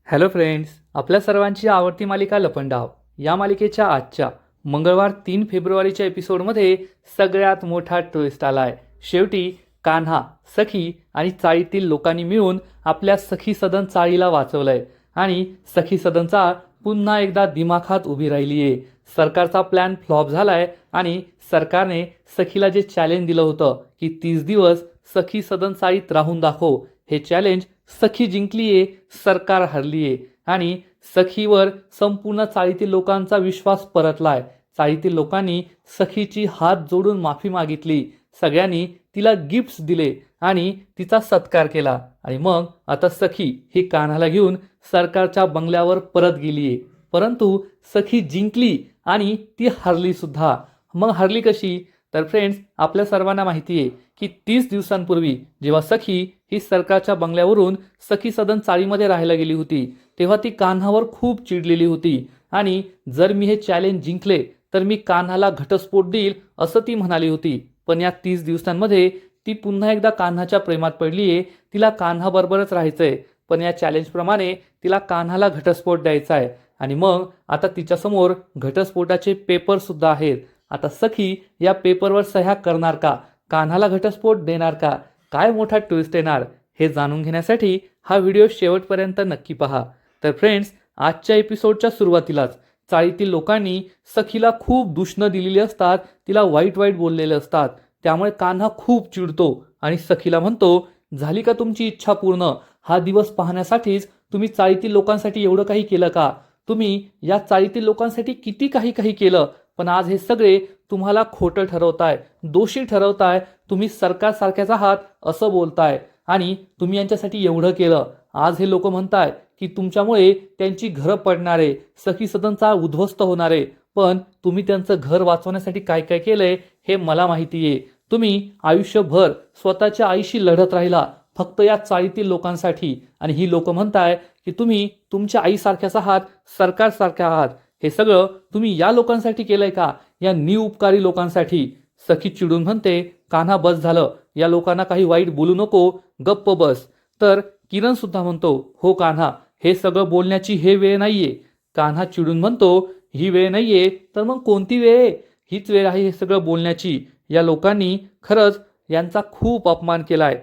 Hello friends, आपल्या सर्वांची आवडती मालिका लपंडाव या मालिकेच्या आजच्या मंगळवार 3 फेब्रुवारीच्या एपिसोडमध्ये सगळ्यात मोठा ट्विस्ट आलाय। शेवटी कान्हा, सखी आणि चाळीतील लोकांनी मिळून आपल्या सखी सदन चाळीला वाचवलंय आणि सखी सदन चाळ पुन्हा एकदा दिमाखात उभी राहिली आहे। सरकारचा प्लॅन फ्लॉप झालाय आणि सरकारने सखीला जे चॅलेंज दिलं होतं की 30 दिवस सखी सदन चाळीत राहून दाखव, हे चॅलेंज सखी जिंकलीये, सरकार हरलीये आणि सखीवर संपूर्ण चाळीतील लोकांचा विश्वास परतलाय। चाळीतील लोकांनी सखीची हात जोडून माफी मागितली, सगळ्यांनी तिला गिफ्ट्स दिले आणि तिचा सत्कार केला आणि मग आता सखी ही कान्हाला घेऊन सरकारच्या बंगल्यावर परत गेलीये। परंतु सखी जिंकली आणि ती हरली सुद्धा। मग हरली कशी? तर फ्रेंड्स, आपल्या सर्वांना माहिती आहे की 30 दिवसांपूर्वी जेव्हा सखी ही सरकारच्या बंगल्यावरून सखी सदन चाळीमध्ये राहायला गेली होती, तेव्हा ती कान्हावर खूप चिडलेली होती आणि जर मी हे चॅलेंज जिंकले तर मी कान्हाला घटस्फोट देईल असं ती म्हणाली होती। पण या 30 दिवसांमध्ये ती पुन्हा एकदा कान्हाच्या प्रेमात पडलीये। तिला कान्हाबरोबरच राहायचंय, पण या चॅलेंजप्रमाणे तिला कान्हाला घटस्फोट द्यायचा आहे आणि मग आता तिच्यासमोर घटस्फोटाचे पेपर सुद्धा आहेत। आता सखी या पेपरवर सह्या करणार का? कान्हाला घटस्फोट देणार का? काय मोठा ट्विस्ट येणार हे जाणून घेण्यासाठी हा व्हिडिओ शेवटपर्यंत नक्की पहा। तर फ्रेंड्स, आजच्या एपिसोडच्या सुरुवातीलाच चाळीतील लोकांनी सखीला खूप दूषणं दिलेली असतात, तिला वाईट वाईट बोललेले असतात। त्यामुळे कान्हा खूप चिडतो आणि सखीला म्हणतो, झाली का तुमची इच्छा पूर्ण? हा दिवस पाहण्यासाठीच तुम्ही चाळीतील लोकांसाठी एवढं काही केलं का? तुम्ही या चाळीतील लोकांसाठी किती काही काही केलं, पण आज हे सगळे तुम्हाला खोटं ठरवताय, दोषी ठरवताय, तुम्ही सरकार सारख्याच आहात असं बोलताय आणि तुम्ही यांच्यासाठी एवढं केलं। आज हे लोक म्हणताय की तुमच्यामुळे त्यांची घरं पडणारे, सखी सदनचा उद्ध्वस्त होणारे, पण तुम्ही त्यांचं घर वाचवण्यासाठी काय काय केलंय हे मला माहिती आहे। तुम्ही आयुष्यभर स्वतःच्या आईशी लढत राहिला फक्त या चाळीतील लोकांसाठी आणि ही लोक म्हणताय की तुम्ही तुमच्या आईसारख्याच आहात, सरकारसारख्या आहात। हे सगळं तुम्ही या लोकांसाठी केलंय का? या निउपकारी लोकांसाठी? सखी चिडून म्हणते, कान्हा बस झालं, या लोकांना काही वाईट बोलू नको, गप्प बस। तर किरण सुद्धा म्हणतो, हो कान्हा, हे सगळं बोलण्याची हे वेळ नाहीये। कान्हा चिडून म्हणतो, ही वेळ नाहीये तर मग कोणती वेळ आहे? हीच वेळ आहे हे सगळं बोलण्याची। या लोकांनी खरंच यांचा खूप अपमान केलाय।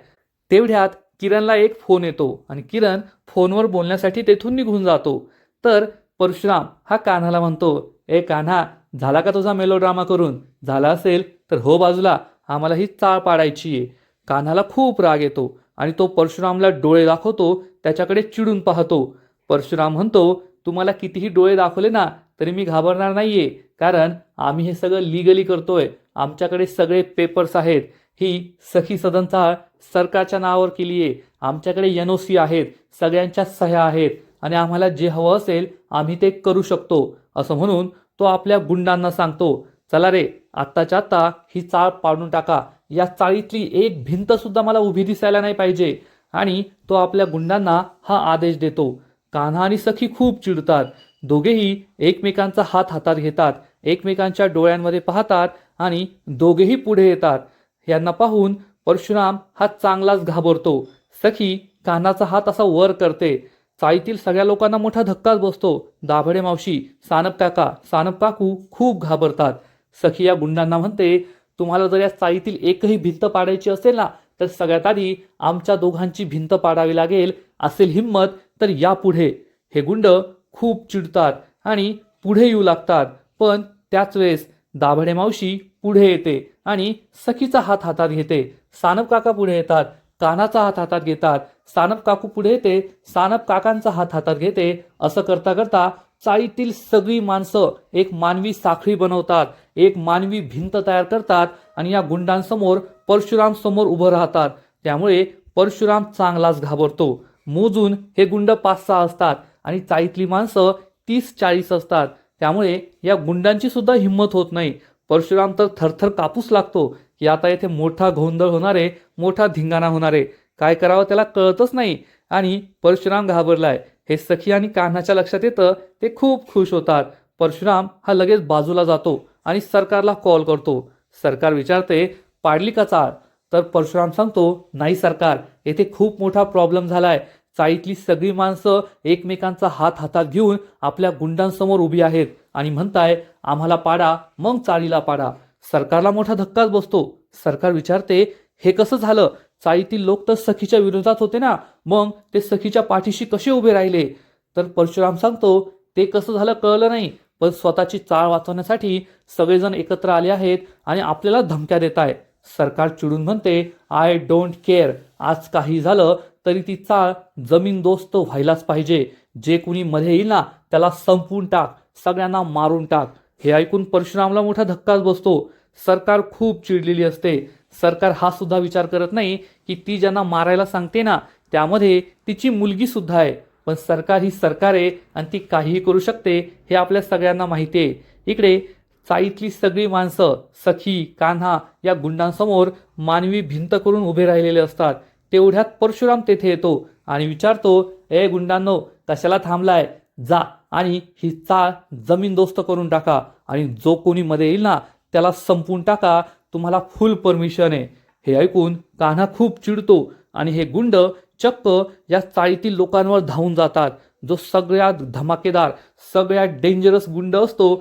तेवढ्यात किरणला एक फोन येतो आणि किरण फोनवर बोलण्यासाठी तेथून निघून जातो। तर परशुराम हा कान्हाला म्हणतो, ए कान्हा, झाला का तुझा मेलोड्रामा करून? झाला असेल तर हो बाजूला, आम्हाला ही चाळ पाडायची आहे। कान्हाला खूप राग येतो आणि तो परशुरामला डोळे दाखवतो, त्याच्याकडे चिडून पाहतो। परशुराम म्हणतो, तुम्हाला कितीही डोळे दाखवले ना तरी मी घाबरणार नाहीये, कारण आम्ही हे सगळं लिगली करतोय, आमच्याकडे सगळे पेपर्स आहेत। ही सखी सदन चाळ सरकारच्या नावावर केली आहे, आमच्याकडे NOC आहेत, सगळ्यांच्या सह्या आहेत आणि आम्हाला जे हवं असेल आम्ही ते करू शकतो असं म्हणून तो आपल्या गुंडांना सांगतो, चला रे, आत्ताच्या आत्ता ही चाळ पाडून टाका, या चाळीतली एक भिंत सुद्धा मला उभी दिसायला नाही पाहिजे। आणि तो आपल्या गुंडांना हा आदेश देतो। कान्हा आणि सखी खूप चिडतात, दोघेही एकमेकांचा हात हातात घेतात, एकमेकांच्या डोळ्यांमध्ये पाहतात आणि दोघेही पुढे येतात। यांना पाहून परशुराम हा चांगलाच घाबरतो। सखी कान्हाचा हात असा वर करते। चाळीतील सगळ्या लोकांना मोठा धक्काच बसतो। दाभडे मावशी, सानप काका, सानप काकू खूप घाबरतात। सखी या गुंडांना म्हणते, तुम्हाला जर या चाळीतील एकही भिंत पाडायची असेल ना तर सगळ्यात आधी आमच्या दोघांची भिंत पाडावी लागेल, असेल हिंमत तर या पुढे। हे गुंड खूप चिडतात आणि पुढे येऊ लागतात, पण त्याच वेळेस दाभडे मावशी पुढे येते आणि सखीचा हात हातात घेते। सानप काका पुढे येतात, कान्हाचा हात हातात घेतात, सानप काकू पुढे येते, सानप काकांचा हात हातात घेते। असं करता करता चाळीतील सगळी माणसं एक मानवी साखळी बनवतात, एक मानवी भिंत तयार करतात आणि या गुंडांसमोर परशुराम समोर उभं राहतात। त्यामुळे परशुराम चांगलाच घाबरतो। मोजून हे गुंड 5-6 असतात आणि चाळीतली माणसं 30-40 असतात, त्यामुळे या गुंडांची सुद्धा हिंमत होत नाही। परशुराम तर थरथर कापूस लागतो की आता येथे मोठा गोंधळ होणार आहे, मोठा धिंगाणा होणार आहे, काय करावं त्याला कळतच नाही आणि परशुराम घाबरलाय हे सखी आणि कान्हाच्या लक्षात येतं। ते खूप खुश होतात। परशुराम हा लगेच बाजूला जातो आणि सरकारला कॉल करतो। सरकार विचारते, पाडली का चाळ? तर परशुराम सांगतो, नाही सरकार, येथे खूप मोठा प्रॉब्लेम झालाय, चाळीतली सगळी माणसं एकमेकांचा हात हातात घेऊन आपल्या गुंडांसमोर उभी आहेत आणि म्हणताय आम्हाला पाडा मग चाळीला पाडा. सरकारला मोठा धक्काच बसतो. सरकार विचारते हे कसं झालं? चाळीतील लोक तर सखीच्या विरोधात होते ना, मग ते सखीच्या पाठीशी कसे उभे राहिले? तर परशुराम सांगतो ते कसं झालं कळलं नाही, पण स्वतःची चाळ वाचवण्यासाठी सगळेजण एकत्र आले आहेत आणि आपल्याला धमक्या देत आहे. सरकार चिडून म्हणते आय डोंट केअर, आज काही झालं तरी ती चाळ जमीनदोस्त व्हायलाच पाहिजे. जे कुणी मध्ये येईल ना त्याला संपवून टाक, सगळ्यांना मारून टाक. हे ऐकून परशुरामला मोठा धक्काच बसतो. सरकार खूप चिडलेली असते. सरकार हा सुद्धा विचार करत नाही की ती ज्यांना मारायला सांगते ना त्यामध्ये तिची मुलगी सुद्धा आहे. पण सरकार ही सरकार आहे आणि ती काहीही करू शकते हे आपल्या सगळ्यांना माहिती आहे. इकडे चाळीतली सगळी माणसं सखी कान्हा या गुंडांसमोर मानवी भिंत करून उभे राहिलेले असतात. तेवढ्यात परशुराम तेथे येतो आणि विचारतो ए गुंडांनो, कशाला थांबलाय? जा आणि ही चाळ जमीनदोस्त करून टाका आणि जो कोणी मध्ये येईल ना त्याला संपवून टाका, तुम्हाला फुल परमिशन आहे. हे ऐकून कान्हा खूप चिडतो आणि हे गुंड चक्क या चाळीतील लोकांवर धावून जातात. जो सगळ्यात धमाकेदार सगळ्यात डेंजरस गुंड असतो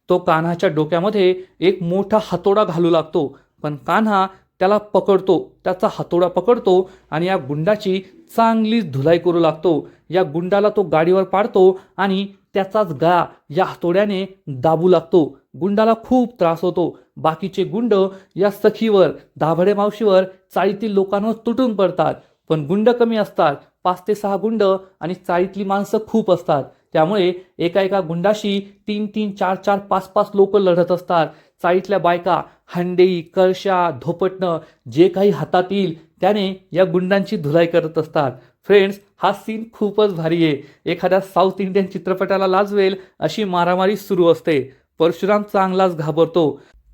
तो कान्हाच्या डोक्यामध्ये एक मोठा हातोडा घालू लागतो. पण कान्हा त्याला पकडतो, त्याचा हातोडा पकडतो आणि या गुंडाची चांगलीच धुलाई करू लागतो. या गुंडाला तो गाडीवर पाडतो आणि त्याचाच गळा या हातोड्याने दाबू लागतो. गुंडाला खूप त्रास होतो. बाकीचे गुंड या सखीवर दाभडे मावशीवर चाळीतील लोकांवर तुटून पडतात. पण गुंड कमी असतात, 5 ते 6 गुंड आणि चाळीतली माणसं खूप असतात. त्यामुळे एका एका गुंडाशी 3-3, 4-4, 5-5 लोक लढत असतात. चाळीतल्या बायका हंडे कळशा धोपटणं जे काही हातात येईल त्याने या गुंडांची धुलाई करत असतात. फ्रेंड्स, हा सीन खूपच भारी आहे. एखाद्या साऊथ इंडियन चित्रपटाला लाजवेल अशी मारामारी सुरू असते. परशुराम चांगलाच घाबरतो.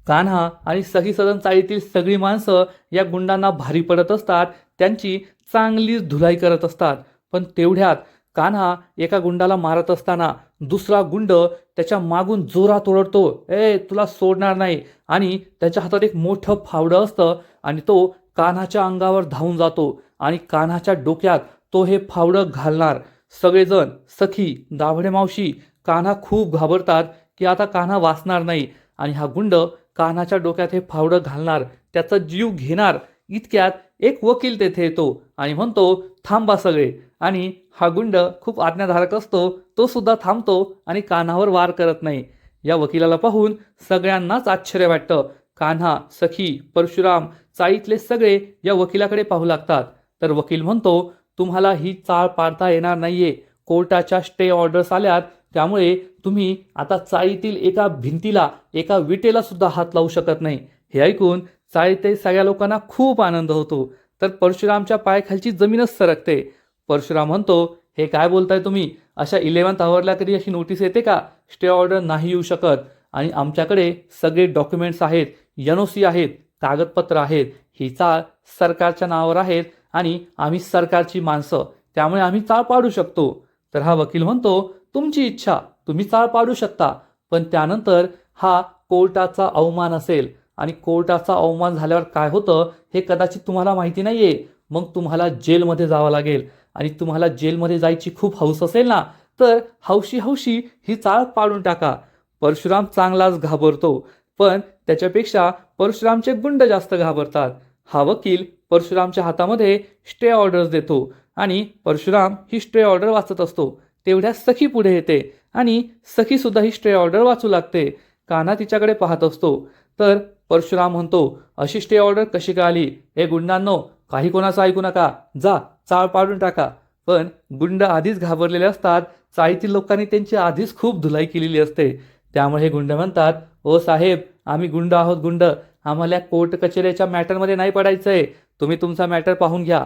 कान्हा आणि सखी सदन चाळीतील सगळी माणसं या गुंडांना भारी पडत असतात, त्यांची चांगलीच धुलाई करत असतात. पण तेवढ्यात कान्हा एका गुंडाला मारत असताना दुसरा गुंड त्याच्या मागून जोरात ओरडतो ए तुला सोडणार नाही, आणि त्याच्या हातात एक मोठं फावडं असतं आणि तो कान्हाच्या अंगावर धावून जातो आणि कान्हाच्या डोक्यात तो हे फावडं घालणार. सगळेजण सखी दाभडे मावशी कान्हा खूप घाबरतात की आता कान्हा वाचणार नाही आणि हा गुंड कान्हाच्या डोक्यात हे फावडं घालणार, त्याचा जीव घेणार. इतक्यात एक वकील तेथे येतो आणि म्हणतो थांबा सगळे, आणि हा गुंड खूप आज्ञाधारक असतो, तो सुद्धा थांबतो आणि कान्हावर वार करत नाही. या वकिलाला पाहून सगळ्यांनाच आश्चर्य वाटतं. कान्हा सखी परशुराम चाळीतले सगळे या वकिलाकडे पाहू लागतात. तर वकील म्हणतो तुम्हाला ही चाळ पाडता येणार नाहीये, कोर्टाच्या स्टे ऑर्डर्स आल्यात, त्यामुळे तुम्ही आता चाळीतील एका भिंतीला एका विटेला सुद्धा हात लावू शकत नाही. हे ऐकून चाळीतील सगळ्या लोकांना खूप आनंद होतो. तर परशुरामच्या पायाखालची जमीनच सरकते. परशुराम म्हणतो हे काय बोलताय तुम्ही? अशा 11th आवरला कधी अशी नोटीस येते का? स्टे ऑर्डर नाही येऊ शकत आणि आमच्याकडे सगळे डॉक्युमेंट्स आहेत, NOC आहेत, कागदपत्र आहेत. ही चाळ सरकारच्या नावावर आहेत आणि आम्ही सरकारची माणसं, त्यामुळे आम्ही चाळ पाडू शकतो. तर हा वकील म्हणतो तुमची इच्छा, तुम्ही चाळ पाडू शकता, पण त्यानंतर हा कोर्टाचा अवमान असेल आणि कोर्टाचा अवमान झाल्यावर काय होतं हे कदाचित तुम्हाला माहिती नाहीये. मग तुम्हाला जेलमध्ये जावं लागेल आणि तुम्हाला जेलमध्ये जायची खूप हौस असेल ना, तर हौशी हौशी ही चाळ पाडून टाका. परशुराम चांगलाच घाबरतो, पण त्याच्यापेक्षा परशुरामचे गुंड जास्त घाबरतात. हा वकील परशुरामच्या हातामध्ये स्टे ऑर्डर्स देतो आणि परशुराम ही स्टे ऑर्डर वाचत असतो. तेवढ्या सखी पुढे येते आणि सखी सुद्धा ही स्टे ऑर्डर वाचू लागते. कान्हा तिच्याकडे पाहत असतो. तर परशुराम म्हणतो अशी स्टे ऑर्डर कशी का आली? हे गुंडांनो, काही कोणाचं ऐकू नका, जा चाळ पाडून टाका. पण गुंड आधीच घाबरलेले असतात. चाळीतील लोकांनी त्यांची आधीच खूप धुलाई केलेली असते. त्यामुळे हे गुंड म्हणतात ओ साहेब, आम्ही गुंड आहोत गुंड, आम्हाला कोर्ट कचेरीच्या मॅटरमध्ये नाही पडायचंय, तुम्ही तुमचा मॅटर पाहून घ्या.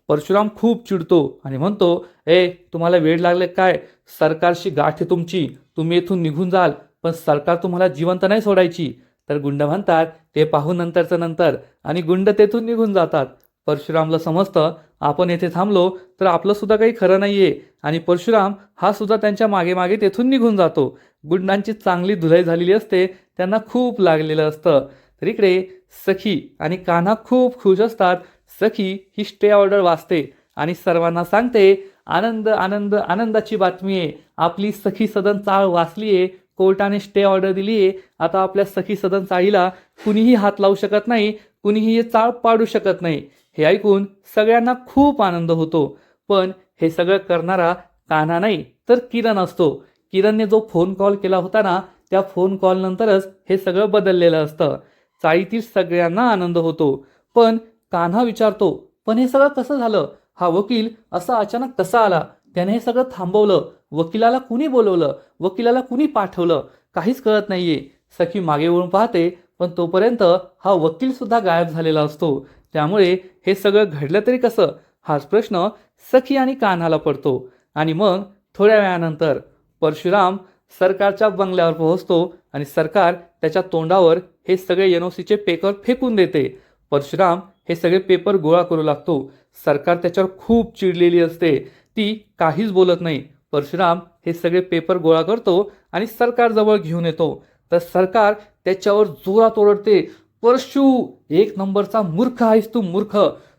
परशुराम खूप चिडतो आणि म्हणतो ए तुम्हाला वेळ लागले काय? सरकारशी गाठ आहे तुमची, तुम्ही येथून निघून जाल, पण सरकार तुम्हाला जिवंत नाही सोडायची. तर गुंड म्हणतात ते पाहू नंतरचं नंतर, आणि गुंड तेथून निघून जातात. परशुरामला समजतं आपण येथे थांबलो तर आपलं सुद्धा काही खरं नाहीये, आणि परशुराम हा सुद्धा त्यांच्या मागे मागे तेथून निघून जातो. गुंडांची चांगली धुलाई झालेली असते, त्यांना खूप लागलेलं असतं. तर इकडे सखी आणि कान्हा खूप खुश असतात. सखी ही स्टे ऑर्डर वाचते आणि सर्वांना सांगते आनंद आनंद आनंदाची बातमी आहे. आपली सखी सदन चाळ वाचली आहे. कोर्टाने स्टे ऑर्डर दिली आहे. आता आपल्या सखी सदन चाळीला कुणीही हात लावू शकत नाही, कुणीही हे चाळ पाडू शकत नाही. हे ऐकून सगळ्यांना खूप आनंद होतो. पण हे सगळं करणारा कान्हा नाही तर किरण असतो. किरणने जो फोन कॉल केला होता ना, त्या फोन कॉल नंतरच हे सगळं बदललेलं असतं. चाळीतील सगळ्यांना आनंद होतो. पण कान्हा विचारतो, पण हे सगळं कसं झालं? हा वकील असा अचानक कसा आला? त्याने हे सगळं थांबवलं. वकिलाला कुणी बोलवलं? वकिलाला कुणी पाठवलं? काहीच कळत नाहीये. सखी मागे वळून पाहते, पण तोपर्यंत हा वकील सुद्धा गायब झालेला असतो. त्यामुळे हे सगळं घडलं तरी कसं? हाच प्रश्न सखी आणि कान्हाला पडतो. आणि मग थोड्या वेळानंतर परशुराम सरकारच्या बंगल्यावर पोहोचतो आणि सरकार त्याच्या तोंडावर हे सगळे एनओसीचे पेपर फेकून देते. परशुराम हे सगळे पेपर गोळा करू लागतो. सरकार त्याच्यावर खूप चिडलेली असते. ती काहीच बोलत नाही. परशुराम हे सगळे पेपर गोळा करतो आणि सरकारजवळ घेऊन येतो. तर सरकार त्याच्यावर जोरात ओरडते, परशू, एक नंबरचा मूर्ख आहेस तू, मूर्ख.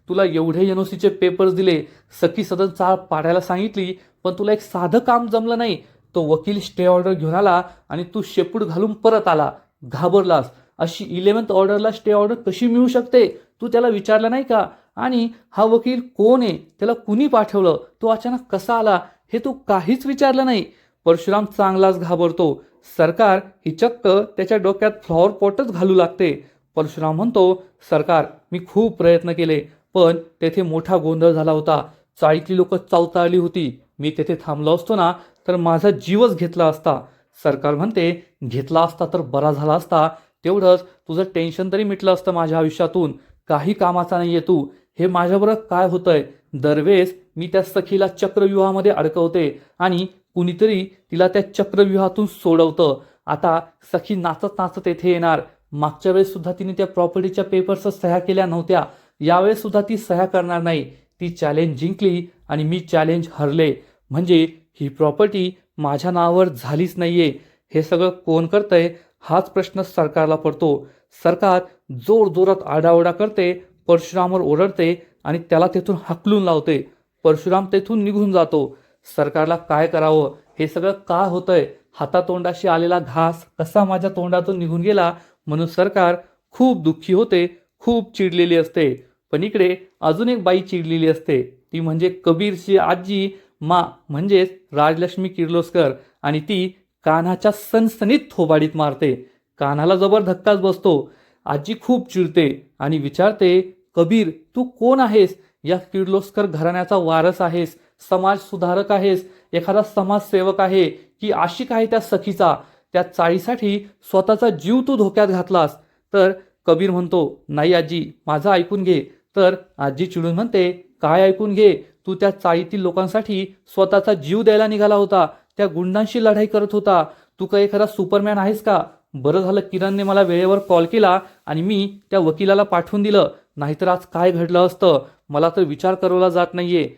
तुला एवढे एनओसीचे पेपर्स दिले, सखी सदन चाळ पाडायला सांगितली, पण तुला एक साधं काम जमलं नाही. तो वकील स्टे ऑर्डर घेऊन आला आणि तू शेपूट घालून परत आला, घाबरलास. अशी 11th ऑर्डरला स्टे ऑर्डर कशी मिळू शकते? तू त्याला विचारलं नाही का? आणि हा वकील कोण आहे? त्याला कुणी पाठवलं? तो अचानक कसा आला? हे तू काहीच विचारलं नाही. परशुराम चांगलाच घाबरतो. सरकार ही चक्क त्याच्या डोक्यात फ्लॉवर पॉटच घालू लागते. परशुराम म्हणतो, सरकार, मी खूप प्रयत्न केले, पण तेथे मोठा गोंधळ झाला होता. चाळीतली लोक चावताळली होती. मी तेथे थांबलो असतो ना, तर माझा जीवच घेतला असता. सरकार म्हणते, घेतला असता तर बरा झाला असता. तेवढंच तुझं टेन्शन तरी मिटलं असतं माझ्या आयुष्यातून. काही कामाचा नाहीये तू. हे माझ्याबरोबर काय होतंय? दरवेळेस मी त्या सखीला चक्रव्यूहामध्ये अडकवते आणि कुणीतरी तिला त्या चक्रव्यूहातून सोडवतं. आता सखी नाचत नाचत येथे येणार. मागच्या वेळेस सुद्धा तिने त्या प्रॉपर्टीच्या पेपर्सवर सह्या केल्या नव्हत्या. यावेळेस सुद्धा ती सह्या करणार नाही. ती चॅलेंज जिंकली आणि मी चॅलेंज हरले. म्हणजे ही प्रॉपर्टी माझ्या नावावर झालीच नाहीये. हे सगळं कोण करतंय? हाच प्रश्न सरकारला पडतो. सरकार जोरजोरात आरडाओरडा करते, परशुरामवर ओरडते आणि त्याला तेथून हाकलून लावते. परशुराम तेथून निघून जातो. सरकारला काय करावं? हे सगळं का होतंय? हातातोंडाशी आलेला घास कसा माझ्या तोंडातून निघून गेला? म्हणून सरकार खूप दुःखी होते, खूप चिडलेली असते. पण इकडे अजून एक बाई चिडलेली असते. ती म्हणजे कबीरची आजी मा, म्हणजेच राजलक्ष्मी किर्लोस्कर. आणि ती कान्हाच्या सणसणीत थोबाडीत मारते. कान्हाला जबर धक्काच बसतो. आजी खूप चिडते आणि विचारते, कबीर, तू कोण आहेस? या किर्लोस्कर घराण्याचा वारस आहेस? समाज सुधारक आहेस? एखादा समाजसेवक आहे की आशिक आहे त्या सखीचा? त्या चाळीसाठी स्वतःचा जीव तू धोक्यात घातलास. तर कबीर म्हणतो, नाही आजी, माझं ऐकून घे. तर आजी चिडून म्हणते, काय ऐकून घे? तू त्या चाळीतील लोकांसाठी स्वतःचा जीव द्यायला निघाला होता. त्या गुंडांशी लढाई करत होता. तू काही एखादा सुपरमॅन आहेस का? बरं झालं किरणने मला वेळेवर कॉल केला आणि मी त्या वकिलाला पाठवून दिलं. नाहीतर आज काय घडलं असतं? मला तर विचार करवला जात नाहीये.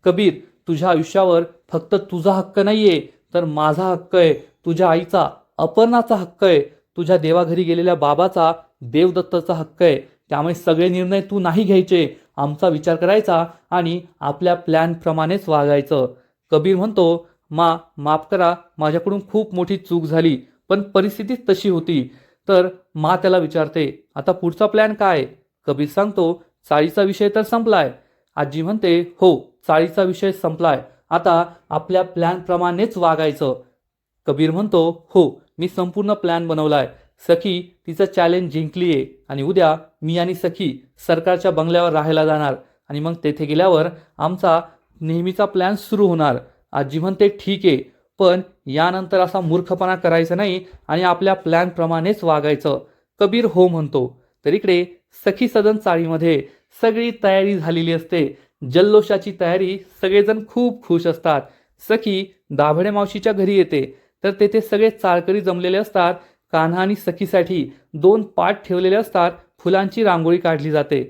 कबीर, तुझ्या आयुष्यावर फक्त तुझा हक्क नाहीये, तर माझा हक्क आहे. तुझ्या आईचा, अपर्णाचा हक्क आहे. तुझ्या देवाघरी गेलेल्या बाबाचा, देवदत्ताचा हक्क आहे. त्यामुळे सगळे निर्णय तू नाही घ्यायचे. आमचा विचार करायचा आणि आपल्या प्लॅनप्रमाणेच वागायचं. कबीर म्हणतो, माफ करा, माझ्याकडून खूप मोठी चूक झाली, पण परिस्थिती तशी होती. तर त्याला विचारते, आता पुढचा प्लॅन काय? कबीर सांगतो, चाळीचा विषय तर संपलाय. आजी म्हणते, हो, चाळीचा विषय संपलाय. आता आपल्या प्लॅनप्रमाणेच वागायचं. कबीर म्हणतो, हो, मी संपूर्ण प्लॅन बनवलाय. सखी तिचं चॅलेंज जिंकलीये आणि उद्या मी आणि सखी सरकारच्या बंगल्यावर राहायला जाणार आणि मग तेथे गेल्यावर आमचा नेहमीचा प्लॅन सुरू होणार. आजी म्हणते, ठीक आहे, पण यानंतर असा मूर्खपणा करायचा नाही आणि आपल्या प्लॅनप्रमाणेच वागायचं. कबीर हो म्हणतो. तर इकडे सखी सदन चाळीमध्ये सगळी तयारी झालेली असते. जल्लोषाची तयारी. सगळेजण खूप खुश असतात. सखी दाभडे मावशीच्या घरी येते. तर तेथे सगळे चाळकरी जमलेले असतात. कान्हा आणि सखीसाठी 2 पाट ठेवलेले असतात. फुलांची रांगोळी काढली जाते.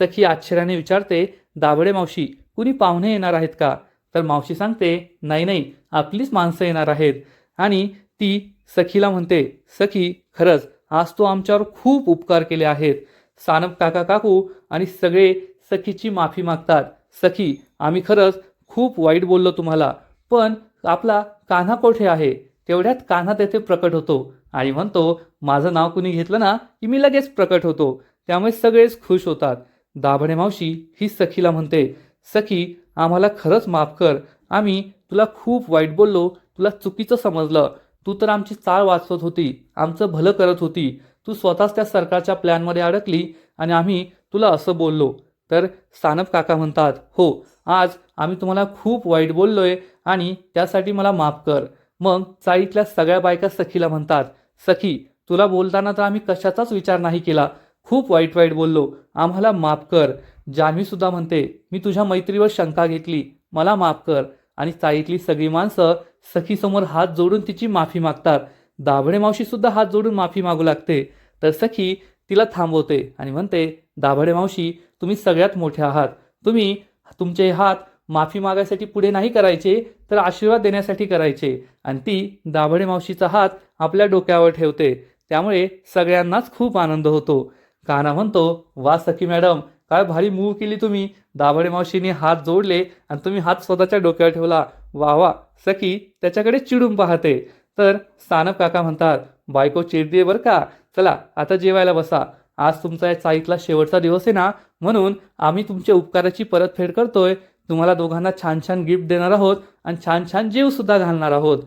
सखी आश्चर्याने विचारते, दाभडे मावशी, कुणी पाहुणे येणार आहेत का? तर मावशी सांगते, नाही नाही, आपलीच माणसं येणार आहेत. आणि ती सखीला म्हणते, सखी, खरंच आज तू आमच्यावर खूप उपकार केले आहेत. सानप काका काकू आणि सगळे सखीची माफी मागतात. सखी, आम्ही खरंच खूप वाईट बोललो तुम्हाला, पण आपला कान्हा कोठे आहे? तेवढ्यात कान्हा तेथे प्रकट होतो आणि म्हणतो, माझं नाव कुणी घेतलं ना की मी लगेच प्रकट होतो. त्यामुळे सगळेच खुश होतात. दाभडे मावशी ही सखीला म्हणते, सखी आम्हाला खरंच माफ कर. आम्ही तुला खूप वाईट बोललो, तुला चुकीचं समजलं. तू तर आमची चाळ वाचवत होती, आमचं भलं करत होती. तू स्वतःच त्या सरकारच्या प्लॅनमध्ये अडकली आणि आम्ही तुला असं बोललो. तर सानप काका म्हणतात, हो आज आम्ही तुम्हाला खूप वाईट बोललोय आणि त्यासाठी मला माफ कर. मग चाळीतल्या सगळ्या बायका सखीला म्हणतात, सखी तुला बोलताना तर आम्ही कशाचाच विचार नाही केला, खूप वाईट वाईट बोललो, आम्हाला माफ कर. जान्हवी सुद्धा म्हणते, मी तुझ्या मैत्रीवर शंका घेतली, मला माफ कर. आणि चाळीतली सगळी माणसं सखीसमोर हात जोडून तिची माफी मागतात. दाभडे मावशी सुद्धा हात जोडून माफी मागू लागते. तर सखी तिला थांबवते आणि म्हणते, दाभडे मावशी तुम्ही सगळ्यात मोठे आहात. तुम्ही तुमचे हात माफी मागायसाठी पुढे नाही करायचे, तर आशीर्वाद देण्यासाठी करायचे. आणि ती दाभडे मावशीचा हात आपल्या डोक्यावर ठेवते. त्यामुळे सगळ्यांनाच खूप आनंद होतो. कान्हा म्हणतो, वा सखी मॅडम, काय भारी मूव केली तुम्ही. दाभडे मावशीने हात जोडले आणि तुम्ही हात स्वतःच्या डोक्यावर ठेवला. वा वा. सखी त्याच्याकडे चिडून पाहते. तर सानप काका म्हणतात, बायको चिडते बरं का, चला आता जेवायला बसा. आज तुमचा या चाळीतला शेवटचा दिवस आहे ना, म्हणून आम्ही तुमच्या उपकाराची परतफेड करतोय. तुम्हाला दोघांना छान छान गिफ्ट देणार आहोत आणि छान छान जेवसुद्धा घालणार आहोत.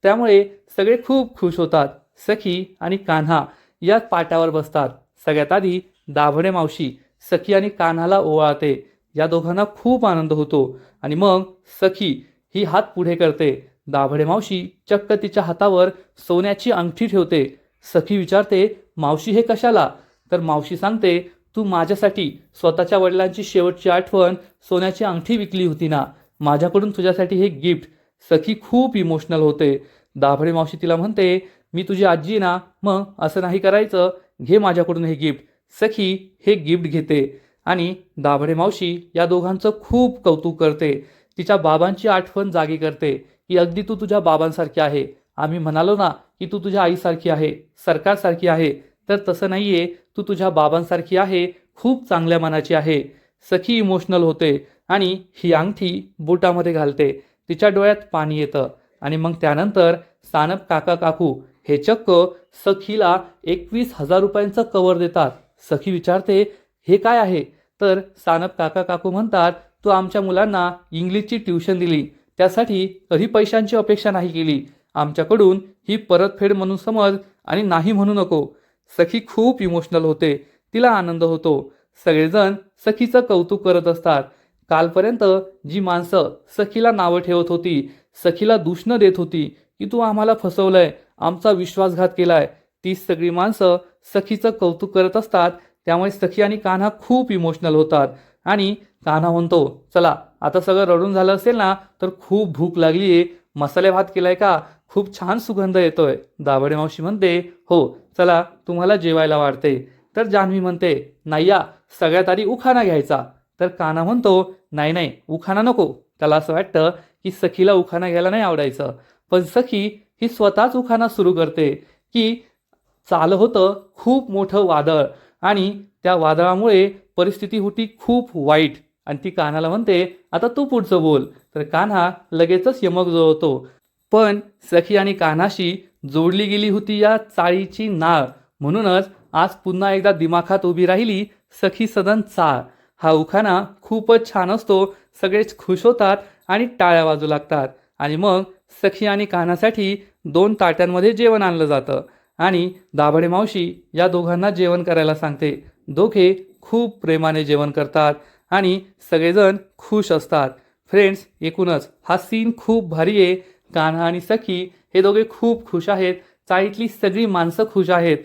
त्यामुळे सगळे खूप खुश होतात. सखी आणि कान्हा या पाट्यावर बसतात. सगळ्यात आधी दाभडे मावशी सखी आणि कान्हाला ओवाळते. या दोघांना खूप आनंद होतो. आणि मग सखी ही हात पुढे करते. दाभडे मावशी चक्क तिच्या हातावर सोन्याची अंगठी ठेवते. सखी विचारते, मावशी हे कशाला? तर मावशी सांगते, तू माझ्यासाठी स्वतःच्या वडिलांची शेवटची आठवण सोन्याची अंगठी विकली होती ना, माझ्याकडून तुझ्यासाठी हे गिफ्ट. सखी खूप इमोशनल होते. दाभडे मावशी तिला म्हणते, मी तुझी आजी ना, मग असं नाही करायचं, घे माझ्याकडून हे गिफ्ट. सखी हे गिफ्ट घेते आणि दाभडे मावशी या दोघांचं खूप कौतुक करते. तिच्या बाबांची आठवण जागी करते की अगदी तू तुझ्या बाबांसारखी आहे. आम्ही म्हणालो ना की तू तुझ्या आईसारखी आहे, सरकारसारखी आहे, तर तसं नाहीये, तू तुझ्या बाबांसारखी आहे, खूप चांगल्या मनाची आहे. सखी इमोशनल होते आणि ही अंगठी बोटामध्ये घालते. तिच्या डोळ्यात पाणी येतं. आणि मग त्यानंतर सानप काका काकू हे चक्क सखीला 21,000 रुपयांचं कवर देतात. सखी विचारते, हे काय आहे? तर सानप काका काकू म्हणतात, तू आमच्या मुलांना इंग्लिशची ट्युशन दिली, त्यासाठी कधी पैशांची अपेक्षा नाही केली. आमच्याकडून ही परतफेड म्हणून समज आणि नाही म्हणू नको. सखी खूप इमोशनल होते. तिला आनंद होतो. सगळेजण सखीचं कौतुक करत असतात. कालपर्यंत जी माणसं सखीला नावं ठेवत होती, सखीला दूषणं देत होती की तू आम्हाला फसवलंय, आमचा विश्वासघात केलाय, ती सगळी माणसं सखीचं कौतुक करत असतात. त्यामुळे सखी आणि कान्हा खूप इमोशनल होतात. आणि कान्हा म्हणतो, चला आता सगळं रडून झालं असेल ना, तर खूप भूक लागली आहे, मसाले भात केलाय का, खूप छान सुगंध येतोय. दाभडे मावशी म्हणते, हो चला तुम्हाला जेवायला वाढते. तर जान्हवी म्हणते, नाही या, सगळ्यात आधी उखाणा घ्यायचा. तर कान्हा म्हणतो, नाही नाही उखाणा नको. त्याला असं वाटतं की सखीला उखाणा घ्यायला नाही आवडायचं. पण सखी ही स्वतःच उखाणा सुरू करते की चालं होतं खूप मोठं वादळ आणि त्या वादळामुळे परिस्थिती होती खूप वाईट. आणि ती कान्हाला म्हणते, आता तू पुढचं बोल. तर कान्हा लगेचच यमक जुळवतो. पण सखी आणि कान्हाशी जोडली गेली होती या चाळीची नाळ. म्हणूनच आज पुन्हा एकदा दिमाखात उभी राहिली सखी सदन चाळ. हा उखाणा खूपच छान असतो. सगळेच खुश होतात आणि टाळ्या वाजू लागतात. आणि मग सखी आणि कान्हासाठी 2 ताट्यांमध्ये जेवण आणलं जातं. आणि दाभडे मावशी या दोघांना जेवण करायला सांगते. दोघे खूप प्रेमाने जेवण करतात आणि सगळेजण खुश असतात. फ्रेंड्स, एकूणच हा सीन खूप भारी आहे. कान्हा आणि सखी हे दोघे खूप खुश आहेत. चाळीतली सगळी माणसं खुश आहेत.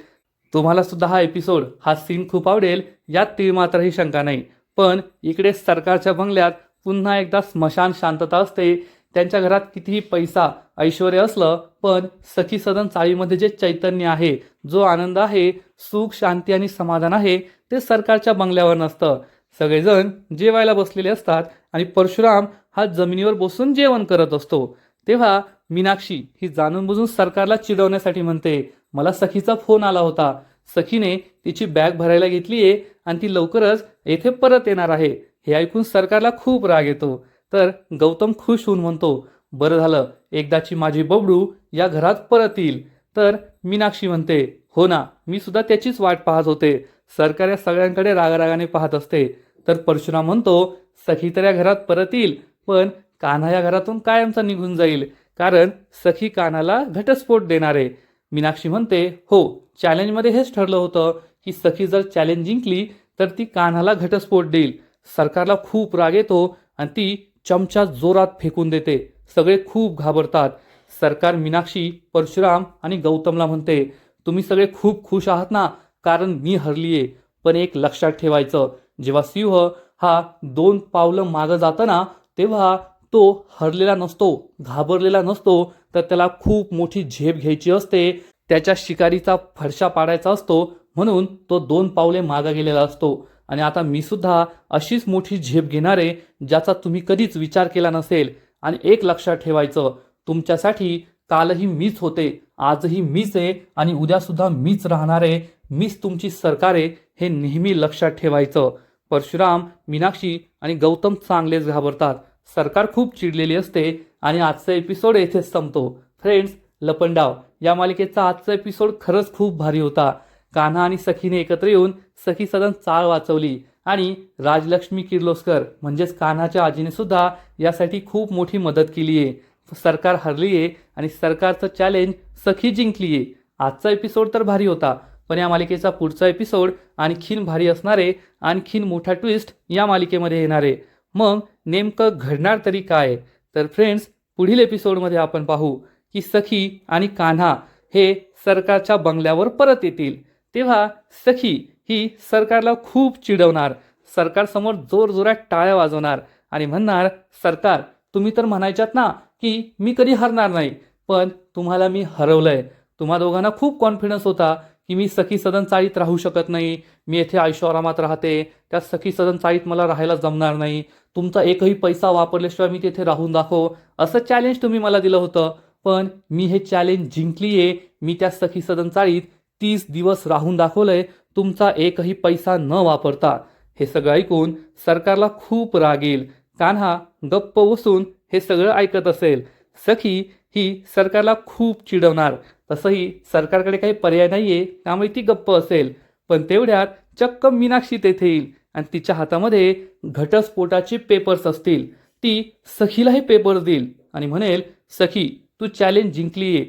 तुम्हाला सुद्धा हा एपिसोड, हा सीन खूप आवडेल यात तीळ मात्रही शंका नाही. पण इकडे सरकारच्या बंगल्यात पुन्हा एकदा स्मशान शांतता असते. त्यांच्या घरात कितीही पैसा ऐश्वर असलं, पण सखी सदन चाळीमध्ये जे चैतन्य आहे, जो आनंद आहे, सुख शांती आणि समाधान आहे, ते सरकारच्या बंगल्यावर नसतं. सगळेजण जेवायला बसलेले असतात आणि परशुराम हा जमिनीवर बसून जेवण करत असतो. तेव्हा मीनाक्षी ही जाणून बुजून सरकारला चिडवण्यासाठी म्हणते, मला सखीचा फोन आला होता, सखीने तिची बॅग भरायला घेतलीये आणि ती लवकरच येथे परत येणार आहे. हे ऐकून सरकारला खूप राग येतो. तर गौतम खुश होऊन म्हणतो, बरं झालं एकदाची माझी बबडू या घरात परत येईल. तर मीनाक्षी म्हणते, हो ना, मी सुद्धा त्याचीच वाट पाहत होते. सरकार या सगळ्यांकडे रागारागाने पाहत असते. तर परशुराम म्हणतो, सखी तर या घरात परत येईल, पण कान्हा या घरातून कायमचा निघून जाईल, कारण सखी कान्हाला घटस्फोट देणार आहे. मीनाक्षी म्हणते, हो, चॅलेंजमध्ये हेच ठरलं होतं की सखी जर चॅलेंज जिंकली तर ती कान्हाला घटस्फोट देईल. सरकारला खूप राग येतो आणि ती चमचा जोरात फेकून देते. सगळे खूप घाबरतात. सरकार मीनाक्षी, परशुराम आणि गौतमला म्हणते, तुम्ही सगळे खूप खुश आहात ना, कारण मी हरलीये. पण एक लक्षात ठेवायचं, जेव्हा सिंह हा 2 पावलं मागं जातो ना, तेव्हा तो हरलेला नसतो, घाबरलेला नसतो, तर त्याला खूप मोठी झेप घ्यायची असते. त्याच्या शिकारीचा फरशा पाडायचा असतो, म्हणून तो 2 पावले मागे गेलेला असतो. आणि आता मी सुद्धा अशीच मोठी झेप घेणार आहे, ज्याचा तुम्ही कधीच विचार केला नसेल. आणि एक लक्षात ठेवायचं, तुमच्यासाठी कालही मीच होते, आजही मीच आहे आणि उद्यासुद्धा मीच राहणार आहे. मीच तुमची सरकार आहे, हे नेहमी लक्षात ठेवायचं. परशुराम, मीनाक्षी आणि गौतम चांगलेच घाबरतात. सरकार खूप चिडलेली असते आणि आजचा एपिसोड येथेच संपतो. फ्रेंड्स, लपंडाव या मालिकेचा आजचा एपिसोड खरंच खूप भारी होता. कान्हा आणि सखीने एकत्र येऊन सखी सदन चाळ वाचवली आणि राजलक्ष्मी किर्लोस्कर म्हणजेच कान्हाच्या आजीने सुद्धा यासाठी खूप मोठी मदत केली आहे. सरकार हरली आहे आणि सरकारचं चॅलेंज सखी जिंकली आहे. आजचा एपिसोड तर भारी होता, पण या मालिकेचा पुढचा एपिसोड आणखीन भारी असणार आहे. आणखीन मोठा ट्विस्ट या मालिकेमध्ये येणार आहे. मग नेमकं घडणार तरी काय? तर फ्रेंड्स, पुढील एपिसोडमध्ये आपण पाहू की सखी आणि कान्हा हे सरकारच्या बंगल्यावर परत येतील. तेव्हा सखी ही सरकारला खूप चिडवणार, सरकारसमोर जोरजोरात टाळ्या वाजवणार आणि म्हणणार, सरकार, तुम्ही तर म्हणायच्यात ना की मी कधी हरणार नाही, पण तुम्हाला मी हरवलंय. तुम्हा दोघांना खूप कॉन्फिडन्स होता की मी सखी सदन चाळीत राहू शकत नाही, मी येथे ऐशोआरामात राहते, त्या सखी सदन चाळीत मला राहायला जमणार नाही, तुमचा एकही पैसा वापरल्याशिवाय मी तेथे राहून दाखव, असं चॅलेंज तुम्ही मला दिलं होतं. पण मी हे चॅलेंज जिंकलीये. मी त्या सखी सदन चाळीत 30 दिवस राहून दाखवलंय, तुमचा एकही पैसा न वापरता. हे सगळं ऐकून सरकारला खूप राग येईल. कान्हा गप्प बसून हे सगळं ऐकत असेल. सखी ही सरकारला खूप चिडवणार. तसंही सरकारकडे काही पर्याय नाहीये, त्यामुळे ती गप्प असेल. पण तेवढ्यात चक्क मीनाक्षी तेथे येईल आणि तिच्या हातामध्ये घटस्फोटाचे पेपर्स असतील. ती सखीला हे पेपर्स देईल आणि म्हणेल, सखी, तू चॅलेंज जिंकलीये,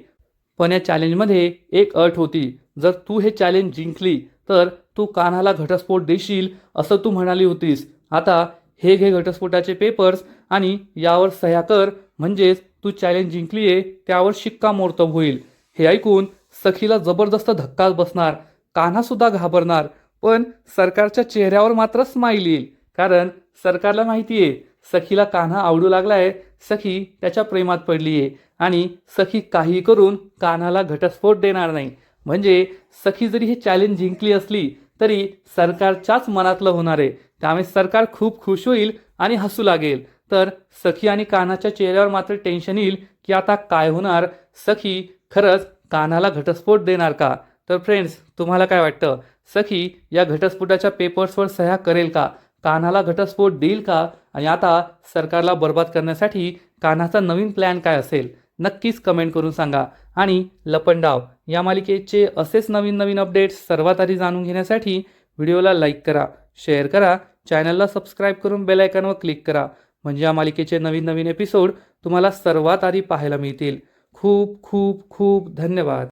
पण या चॅलेंजमध्ये एक अट होती. जर तू हे चॅलेंज जिंकली तर तू कान्हाला घटस्फोट देशील, असं तू म्हणाली होतीस. आता हे घे घटस्फोटाचे पेपर्स आणि यावर सह्या कर, म्हणजेच तू चॅलेंज जिंकलीये त्यावर शिक्कामोर्तब होईल. हे ऐकून सखीला जबरदस्त धक्काच बसणार. कान्हा सुद्धा घाबरणार. पण सरकारच्या चेहऱ्यावर मात्र स्माईल येईल, कारण सरकारला माहिती आहे सखीला कान्हा आवडू लागलाय, सखी त्याच्या प्रेमात पडलीये आणि सखी काही करून कान्हाला घटस्फोट देणार नाही. म्हणजे सखी जरी हे चॅलेंज जिंकली असली तरी सरकारच्याच मनातलं होणार आहे. त्यामुळे सरकार खूप खुश होईल आणि हसू लागेल. तर सखी आणि कान्हाच्या चेहऱ्यावर मात्र टेन्शन येईल की आता काय होणार, सखी खरंच कान्हाला घटस्फोट देणार का? तर फ्रेंड्स, तुम्हाला काय वाटतं, सखी या घटस्फोटाच्या पेपर्सवर सह्या करेल का, कान्हाला घटस्फोट देईल का? आणि आता सरकारला बर्बाद करण्यासाठी कान्हाचा नवीन प्लॅन काय असेल? नक्कीच कमेंट करून सांगा. आणि लपंडाव या मालिकेचे असेच नवीन नवीन अपडेट्स सर्वात आधी जाणून घेण्यासाठी व्हिडिओला लाईक करा, शेअर करा, चॅनलला सबस्क्राईब करून बेल आयकॉनवर क्लिक करा, म्हणजे या मालिकेचे नवीन नवीन एपिसोड तुम्हाला सर्वात आधी पाहायला मिळतील. खूप खूप खूप धन्यवाद.